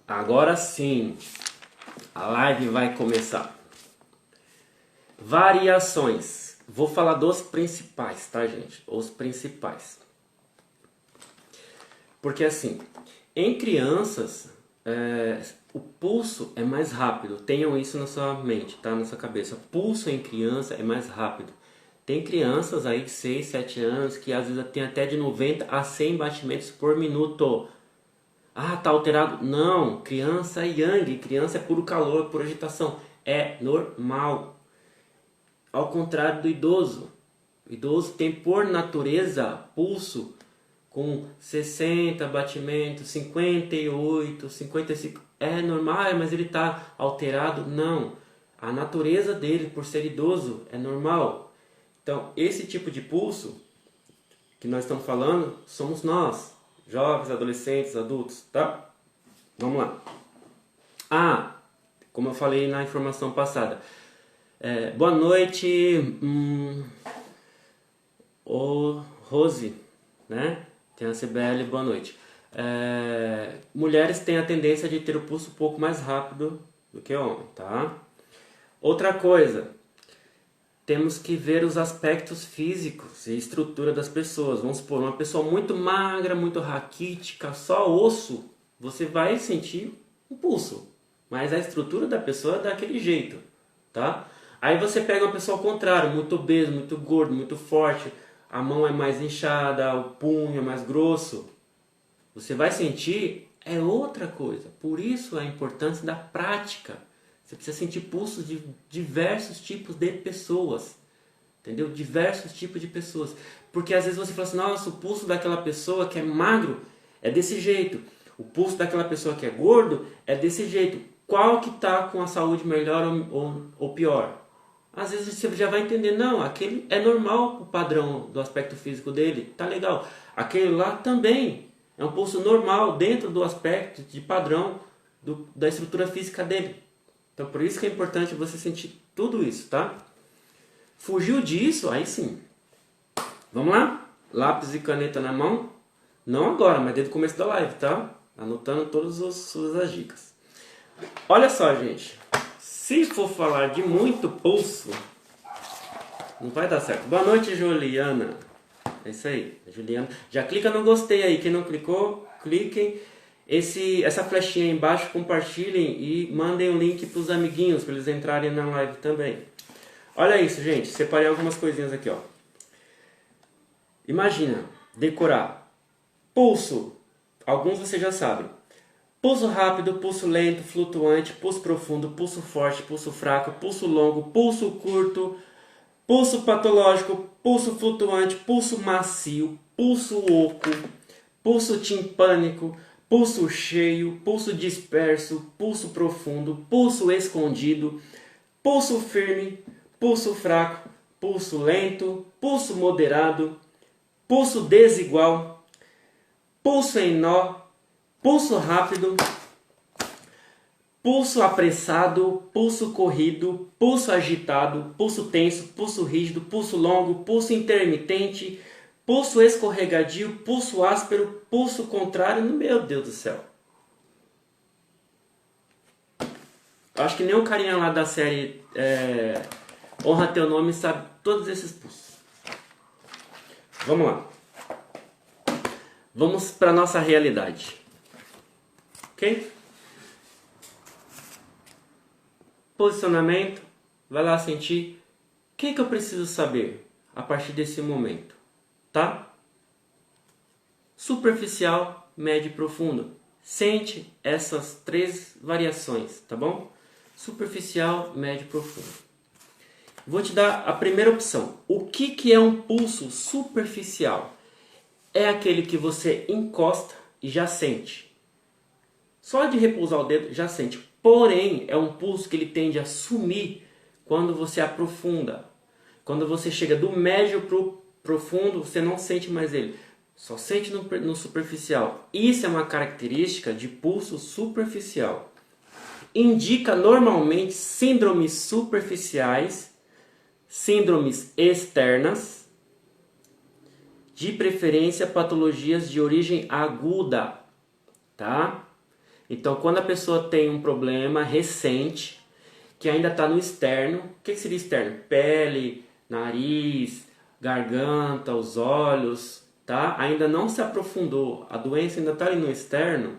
Speaker 1: Agora sim. A live vai começar. Variações. Vou falar dos principais, tá, gente? Os principais. Porque assim, em crianças, o pulso é mais rápido. Tenham isso na sua mente, tá? Na sua cabeça. Pulso em criança é mais rápido. Tem crianças aí de 6, 7 anos que às vezes tem até de 90 a 100 batimentos por minuto. Ah, tá alterado. Não, criança é yang, criança é puro calor, pura agitação. É normal. Ao contrário do idoso. O idoso tem por natureza pulso com 60 batimentos, 58, 55. É normal, mas ele está alterado? Não. A natureza dele, por ser idoso, é normal. Então, esse tipo de pulso que nós estamos falando, somos nós. Jovens, adolescentes, adultos, tá? Vamos lá. Ah, como eu falei na informação passada. Boa noite, Rose, né? Tem a CBL, boa noite. Mulheres têm a tendência de ter o pulso um pouco mais rápido do que homem, tá? Outra coisa, temos que ver os aspectos físicos e estrutura das pessoas. Vamos supor, uma pessoa muito magra, muito raquítica, só osso, você vai sentir o pulso. Mas a estrutura da pessoa é daquele jeito, tá? Aí você pega uma pessoa ao contrário, muito obeso, muito gordo, muito forte, a mão é mais inchada, o punho é mais grosso. Você vai sentir é outra coisa. Por isso a importância da prática. Você precisa sentir pulsos de diversos tipos de pessoas. Entendeu? Diversos tipos de pessoas. Porque às vezes você fala assim, nossa, o pulso daquela pessoa que é magro é desse jeito. O pulso daquela pessoa que é gordo é desse jeito. Qual que está com a saúde melhor ou pior? Às vezes você já vai entender, não, aquele é normal o padrão do aspecto físico dele, tá legal. Aquele lá também é um pulso normal dentro do aspecto de padrão da estrutura física dele. Então por isso que é importante você sentir tudo isso, tá? Fugiu disso, aí sim. Vamos lá? Lápis e caneta na mão. Não agora, mas desde o começo da live, tá? Anotando todas as dicas. Olha só, gente. Se for falar de muito pulso, não vai dar certo. Boa noite, Juliana. É isso aí, Juliana. Já clica no gostei aí. Quem não clicou, cliquem. Essa flechinha aí embaixo, compartilhem e mandem o link para os amiguinhos, para eles entrarem na live também. Olha isso, gente. Separei algumas coisinhas aqui, ó. Imagina, decorar. Pulso. Alguns você já sabe. Pulso rápido, pulso lento, flutuante, pulso profundo, pulso forte, pulso fraco, pulso longo, pulso curto, pulso patológico, pulso flutuante, pulso macio, pulso oco, pulso timpânico, pulso cheio, pulso disperso, pulso profundo, pulso escondido, pulso firme, pulso fraco, pulso lento, pulso moderado, pulso desigual, pulso em nó, pulso rápido, pulso apressado, pulso corrido, pulso agitado, pulso tenso, pulso rígido, pulso longo, pulso intermitente, pulso escorregadio, pulso áspero, pulso contrário. Meu Deus do céu. Acho que nem o carinha lá da série Honra Teu Nome sabe todos esses pulsos. Vamos lá. Vamos para nossa realidade. Ok? Posicionamento. Vai lá sentir. O que eu preciso saber a partir desse momento? Tá? Superficial. médio e profundo. Sente essas 3 variações, tá bom? Superficial, médio e profundo. Vou te dar a primeira opção. O que é um pulso superficial? É aquele que você encosta e já sente. Só de repousar o dedo já sente. Porém, é um pulso que ele tende a sumir quando você aprofunda. Quando você chega do médio para o profundo, você não sente mais ele. Só sente no superficial. Isso é uma característica de pulso superficial. Indica normalmente síndromes superficiais, síndromes externas, de preferência patologias de origem aguda, tá? Então, quando a pessoa tem um problema recente, que ainda está no externo, o que seria externo? Pele, nariz, garganta, os olhos, tá? Ainda não se aprofundou, a doença ainda está ali no externo,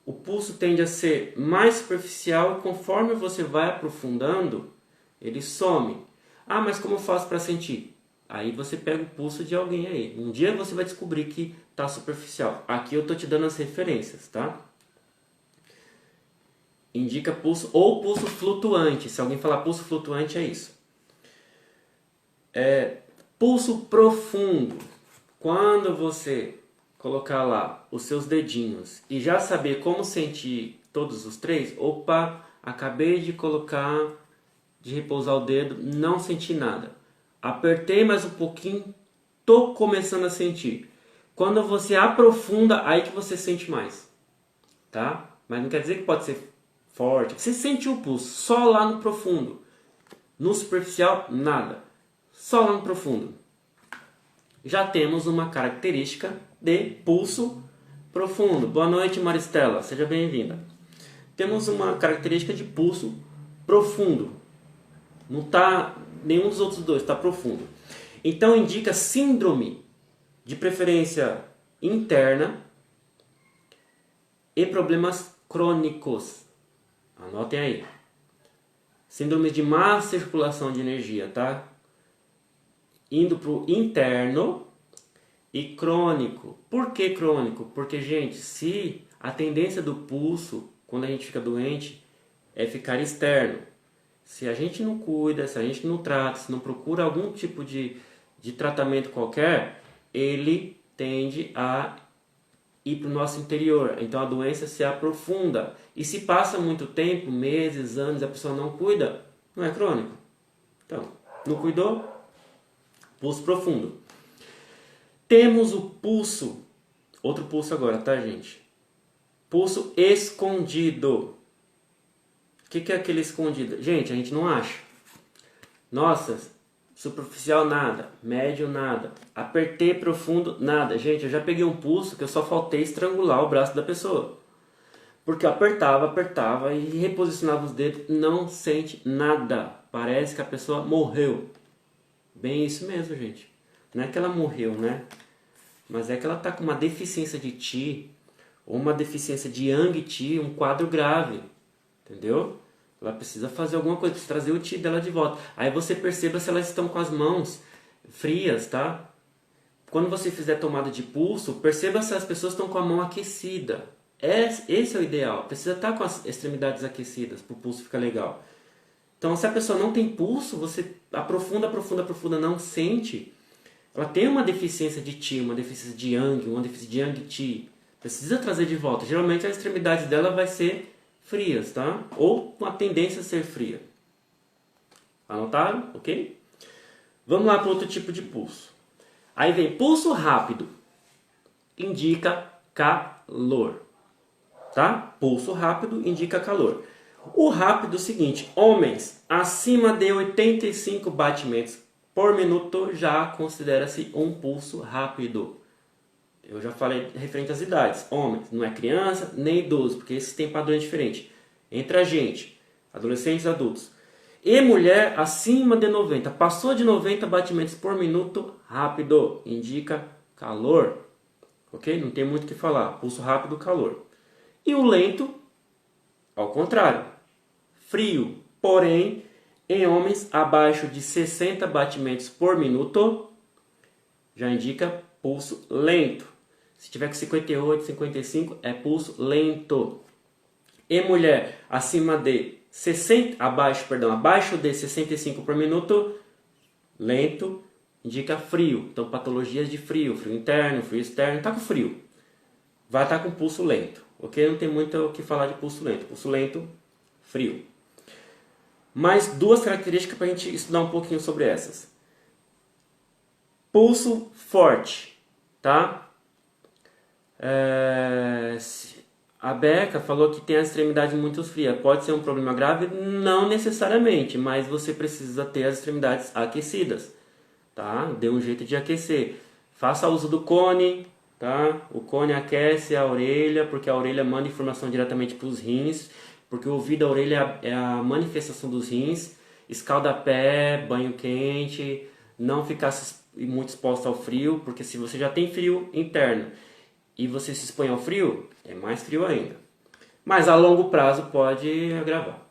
Speaker 1: o pulso tende a ser mais superficial e conforme você vai aprofundando, ele some. Ah, mas como eu faço para sentir? Aí você pega o pulso de alguém aí. Um dia você vai descobrir que está superficial. Aqui eu estou te dando as referências, tá? Indica pulso ou pulso flutuante. Se alguém falar pulso flutuante, é isso. Pulso profundo. Quando você colocar lá os seus dedinhos e já saber como sentir todos os 3, opa, acabei de colocar, de repousar o dedo, não senti nada. Apertei mais um pouquinho, tô começando a sentir. Quando você aprofunda, aí que você sente mais, tá? Mas não quer dizer que pode ser forte. Você sentiu o pulso só lá no profundo. No superficial, nada. Só lá no profundo. Já temos uma característica de pulso profundo. Boa noite, Maristela. Seja bem-vinda. Temos uma característica de pulso profundo. Não está nenhum dos outros dois, está profundo. Então indica síndrome, de preferência interna, e problemas crônicos. Anotem aí. Síndrome de má circulação de energia, tá? Indo para o interno e crônico. Por que crônico? Porque, gente, se a tendência do pulso, quando a gente fica doente, é ficar externo. Se a gente não cuida, se a gente não trata, se não procura algum tipo de tratamento qualquer, ele tende a ir para o nosso interior. Então a doença se aprofunda. E se passa muito tempo, meses, anos, a pessoa não cuida, não é crônico. Então, não cuidou? Pulso profundo. Temos o pulso. Outro pulso agora, tá, gente? Pulso escondido. O que é aquele escondido? Gente, a gente não acha. Nossa, superficial nada, médio nada, apertei profundo nada. Gente, eu já peguei um pulso que eu só faltei estrangular o braço da pessoa. Porque eu apertava e reposicionava os dedos, não sente nada. Parece que a pessoa morreu. Bem isso mesmo, gente. Não é que ela morreu, né? Mas é que ela está com uma deficiência de Qi, ou uma deficiência de Yang Qi, um quadro grave. Entendeu? Ela precisa fazer alguma coisa, precisa trazer o Qi dela de volta. Aí você perceba se elas estão com as mãos frias, tá? Quando você fizer tomada de pulso, perceba se as pessoas estão com a mão aquecida. Esse é o ideal. Precisa estar com as extremidades aquecidas para o pulso ficar legal. Então, se a pessoa não tem pulso, você aprofunda, não sente. Ela tem uma deficiência de Qi, uma deficiência de Yang, uma deficiência de Yang Qi. Precisa trazer de volta. Geralmente, as extremidades dela vai ser frias, tá? Ou com a tendência a ser fria. Anotaram? Ok? Vamos lá para outro tipo de pulso. Aí vem pulso rápido. Indica calor. Tá? Pulso rápido indica calor. O rápido é o seguinte, homens acima de 85 batimentos por minuto já considera-se um pulso rápido. Eu já falei referente às idades. Homens, não é criança nem idoso, porque esses têm padrões diferentes. Entre a gente, adolescentes e adultos. E mulher acima de 90. Passou de 90 batimentos por minuto, rápido. Indica calor. Ok? Não tem muito o que falar. Pulso rápido, calor. E o lento, ao contrário. Frio. Porém, em homens abaixo de 60 batimentos por minuto, já indica pulso lento. Se tiver com 58, 55, é pulso lento. E mulher acima de 60, abaixo de 65 por minuto, lento, indica frio. Então, patologias de frio, frio interno, frio externo, tá com frio. Vai estar com pulso lento, ok? Não tem muito o que falar de pulso lento. Pulso lento, frio. Mais duas características para a gente estudar um pouquinho sobre essas. Pulso forte, tá? A Beca falou que tem a extremidade muito fria. Pode ser um problema grave? Não necessariamente, mas você precisa ter as extremidades aquecidas, tá? Dê um jeito de aquecer. Faça uso do cone, tá? O cone aquece a orelha, porque a orelha manda informação diretamente para os rins, porque o ouvido da orelha é a manifestação dos rins. Escalda-pé, banho quente, não ficar muito exposto ao frio, porque se você já tem frio interno e você se expõe ao frio, é mais frio ainda. Mas a longo prazo pode agravar.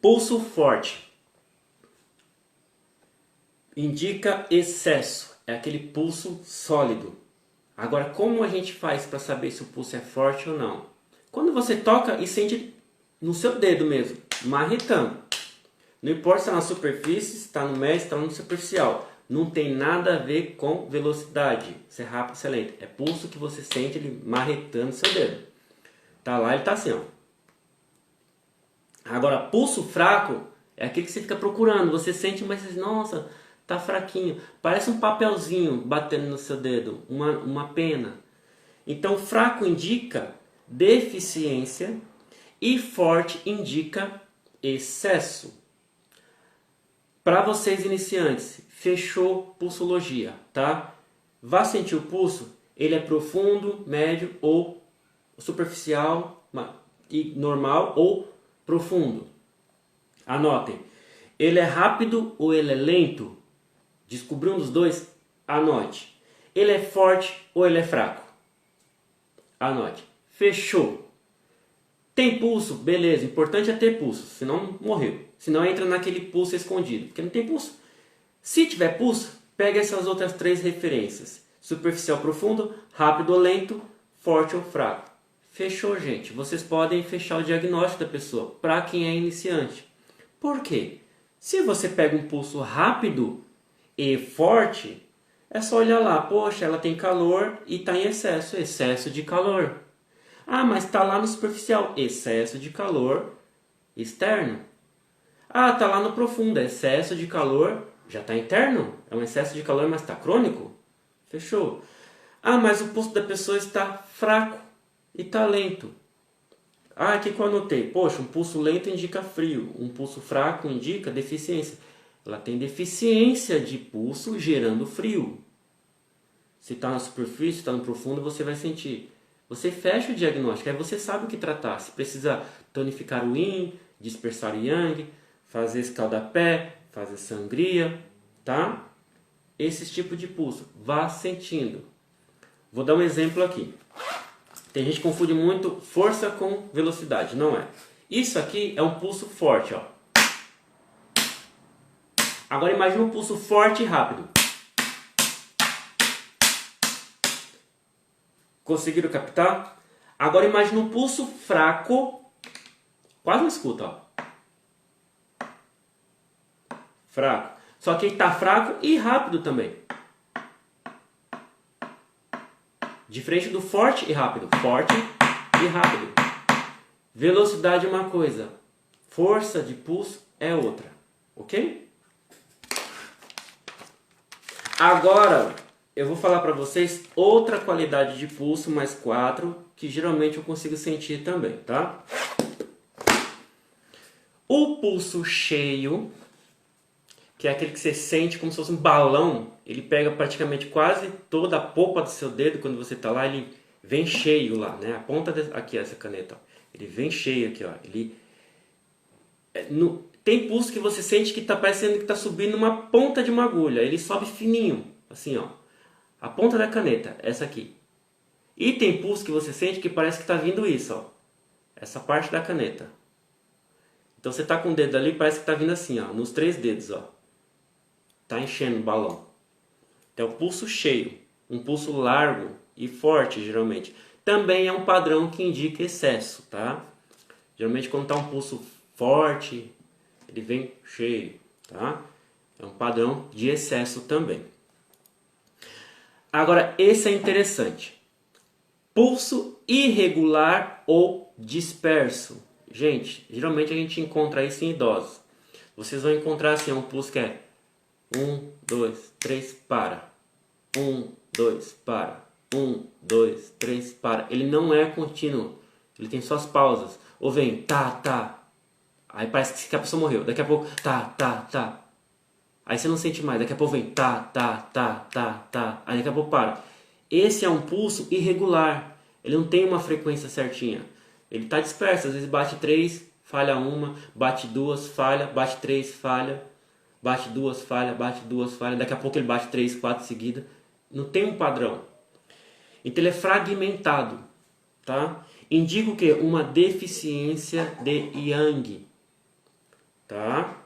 Speaker 1: Pulso forte indica excesso, é aquele pulso sólido. Agora, como a gente faz para saber se o pulso é forte ou não? Quando você toca e sente no seu dedo mesmo, marretando. Não importa se está na superfície, se está no médio, se está no superficial. Não tem nada a ver com velocidade, se é rápido, se é lento. É pulso que você sente ele marretando no seu dedo. Tá lá, ele tá assim, ó. Agora, pulso fraco é aquele que você fica procurando. Você sente, mas nossa, tá fraquinho. Parece um papelzinho batendo no seu dedo, uma pena. Então, fraco indica deficiência e forte indica excesso. Para vocês iniciantes, fechou pulsologia, tá? Vá sentir o pulso, ele é profundo, médio ou superficial, e normal ou profundo. Anotem. Ele é rápido ou ele é lento? Descobriu um dos dois? Anote. Ele é forte ou ele é fraco? Anote. Fechou. Tem pulso? Beleza. Importante é ter pulso, senão morreu. Senão entra naquele pulso escondido, porque não tem pulso. Se tiver pulso, pega essas outras três referências. Superficial, profundo, rápido ou lento, forte ou fraco. Fechou, gente. Vocês podem fechar o diagnóstico da pessoa para quem é iniciante. Por quê? Se você pega um pulso rápido e forte, é só olhar lá. Poxa, ela tem calor e está em excesso. Excesso de calor. Ah, mas está lá no superficial. Excesso de calor externo. Ah, está lá no profundo. Excesso de calor já está interno. É um excesso de calor, mas está crônico. Fechou. Ah, mas o pulso da pessoa está fraco e está lento. Ah, o que eu anotei? Poxa, um pulso lento indica frio. Um pulso fraco indica deficiência. Ela tem deficiência de pulso gerando frio. Se está na superfície, está no profundo, você vai sentir. Você fecha o diagnóstico, aí você sabe o que tratar. Se precisa tonificar o yin, dispersar o yang, fazer escaldapé, fazer sangria, tá? Esse tipo de pulso, vá sentindo. Vou dar um exemplo aqui. Tem gente que confunde muito força com velocidade, não é. Isso aqui é um pulso forte, ó. Agora imagine um pulso forte e rápido. Conseguiram captar? Agora imagine um pulso fraco. Quase não escuta, ó. Fraco. Só que ele está fraco e rápido também. Diferente do forte e rápido. Forte e rápido. Velocidade é uma coisa. Força de pulso é outra. Ok? Agora eu vou falar para vocês outra qualidade de pulso, mais 4, que geralmente eu consigo sentir também, tá? O pulso cheio, que é aquele que você sente como se fosse um balão, ele pega praticamente quase toda a polpa do seu dedo, quando você está lá, ele vem cheio lá, né? A ponta aqui, essa caneta, ó, ele vem cheio aqui, ó. Ele tem pulso que você sente que está parecendo que está subindo uma ponta de uma agulha, ele sobe fininho, assim, ó. A ponta da caneta, essa aqui. E tem pulso que você sente que parece que está vindo isso, ó. Essa parte da caneta. Então você está com o dedo ali, parece que está vindo assim, ó, nos 3 dedos, ó. Tá enchendo o balão. Então, o pulso cheio, um pulso largo e forte, geralmente. Também é um padrão que indica excesso, tá? Geralmente, quando está um pulso forte, ele vem cheio, tá? É um padrão de excesso também. Agora, esse é interessante. Pulso irregular ou disperso. Gente, geralmente a gente encontra isso em idosos. Vocês vão encontrar assim, um pulso que é 1, 2, 3, para. 1, 2, para. 1, 2, 3, para. Ele não é contínuo. Ele tem suas pausas. Ou vem, tá, tá. Aí parece que a pessoa morreu. Daqui a pouco, tá, tá, tá. Aí você não sente mais. Daqui a pouco vem, tá, tá, tá, tá, tá. Aí daqui a pouco para. Esse é um pulso irregular. Ele não tem uma frequência certinha. Ele está disperso. Às vezes bate 3, falha uma. Bate 2, falha. Bate 3, falha. Bate 2, falha. Bate 2, falha. Daqui a pouco ele bate 3, 4 seguida. Não tem um padrão. Então ele é fragmentado. Tá? Indica o quê? Uma deficiência de Yang. Tá?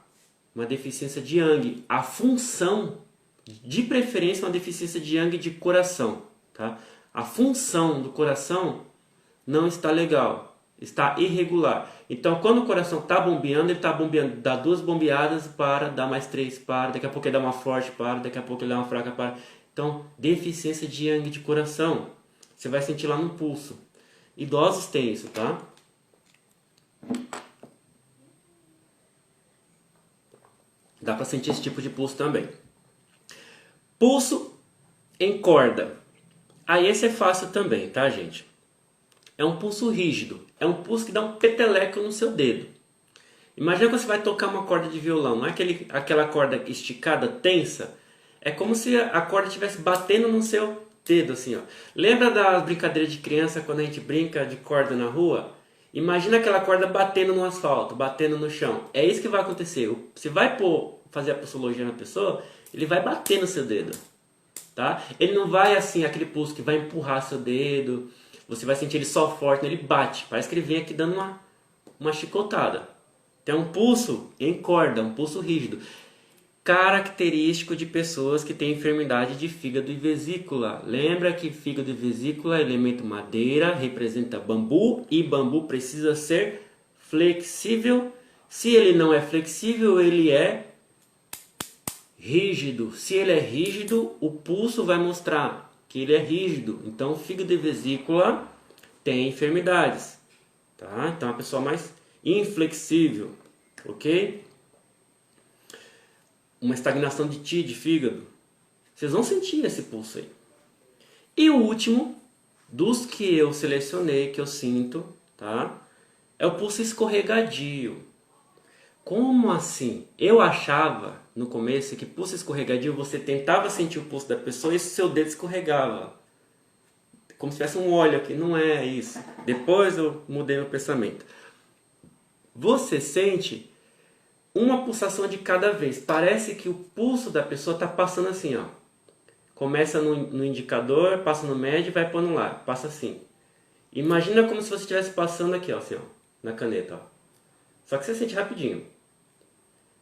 Speaker 1: Uma deficiência de Yang. A função, de preferência, uma deficiência de Yang de coração. Tá? A função do coração não está legal, está irregular. Então, quando o coração está bombeando, ele está bombeando, dá 2 bombeadas, para, dá mais 3, para, daqui a pouco ele dá uma forte, para, daqui a pouco ele dá uma fraca, para. Então, deficiência de Yang de coração. Você vai sentir lá no pulso. Idosos têm isso, tá? Dá para sentir esse tipo de pulso também. Pulso em corda. Aí esse é fácil também, tá, gente? É um pulso rígido. É um pulso que dá um peteleco no seu dedo. Imagina que você vai tocar uma corda de violão. Não é aquela corda esticada, tensa? É como se a corda estivesse batendo no seu dedo, assim, ó. Lembra das brincadeiras de criança quando a gente brinca de corda na rua? Imagina aquela corda batendo no asfalto, batendo no chão. É isso que vai acontecer. Você vai fazer a pulsologia na pessoa, ele vai bater no seu dedo. Tá? Ele não vai assim, aquele pulso que vai empurrar seu dedo. Você vai sentir ele só forte, ele bate. Parece que ele vem aqui dando uma chicotada. Então é um pulso em corda, um pulso rígido. Característico de pessoas que têm enfermidade de fígado e vesícula. Lembra que fígado e vesícula é elemento madeira, representa bambu. E bambu precisa ser flexível. Se ele não é flexível, ele é rígido. Se ele é rígido, o pulso vai mostrar que ele é rígido. Então, fígado e vesícula tem enfermidades. Tá? Então, é uma pessoa mais inflexível. Ok? Uma estagnação de ti, de fígado. Vocês vão sentir esse pulso aí. E o último, dos que eu selecionei, que eu sinto, tá? É o pulso escorregadio. Como assim? Eu achava no começo que pulso escorregadio você tentava sentir o pulso da pessoa e seu dedo escorregava. Como se tivesse um óleo aqui. Não é isso. Depois eu mudei meu pensamento. Você sente uma pulsação de cada vez. Parece que o pulso da pessoa está passando assim, ó. Começa no indicador, passa no médio e vai pondo lá. Passa assim. Imagina como se você estivesse passando aqui, ó, assim, ó, na caneta, ó. Só que você sente rapidinho.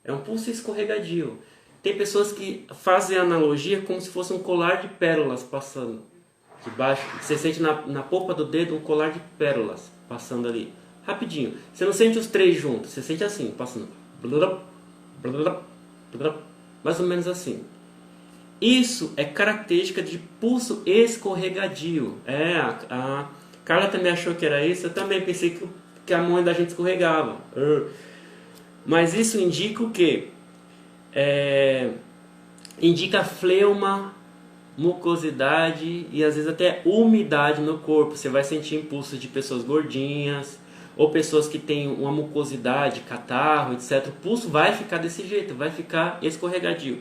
Speaker 1: É um pulso escorregadio. Tem pessoas que fazem analogia como se fosse um colar de pérolas passando. De baixo, você sente na polpa do dedo um colar de pérolas passando ali. Rapidinho. Você não sente os 3 juntos. Você sente assim, passando. Mais ou menos assim. Isso é característica de pulso escorregadio. A Carla também achou que era isso. Eu também pensei que a mão da gente escorregava. Mas isso indica o quê? Indica fleuma, mucosidade e às vezes até umidade no corpo. Você vai sentir impulsos de pessoas gordinhas ou pessoas que têm uma mucosidade, catarro, etc. O pulso vai ficar desse jeito, vai ficar escorregadio.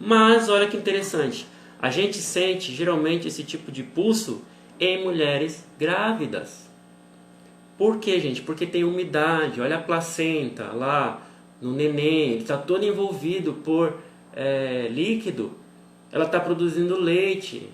Speaker 1: Mas olha que interessante, a gente sente geralmente esse tipo de pulso em mulheres grávidas. Por quê, gente? Porque tem umidade. Olha a placenta lá no neném, ele está todo envolvido por líquido. Ela está produzindo leite.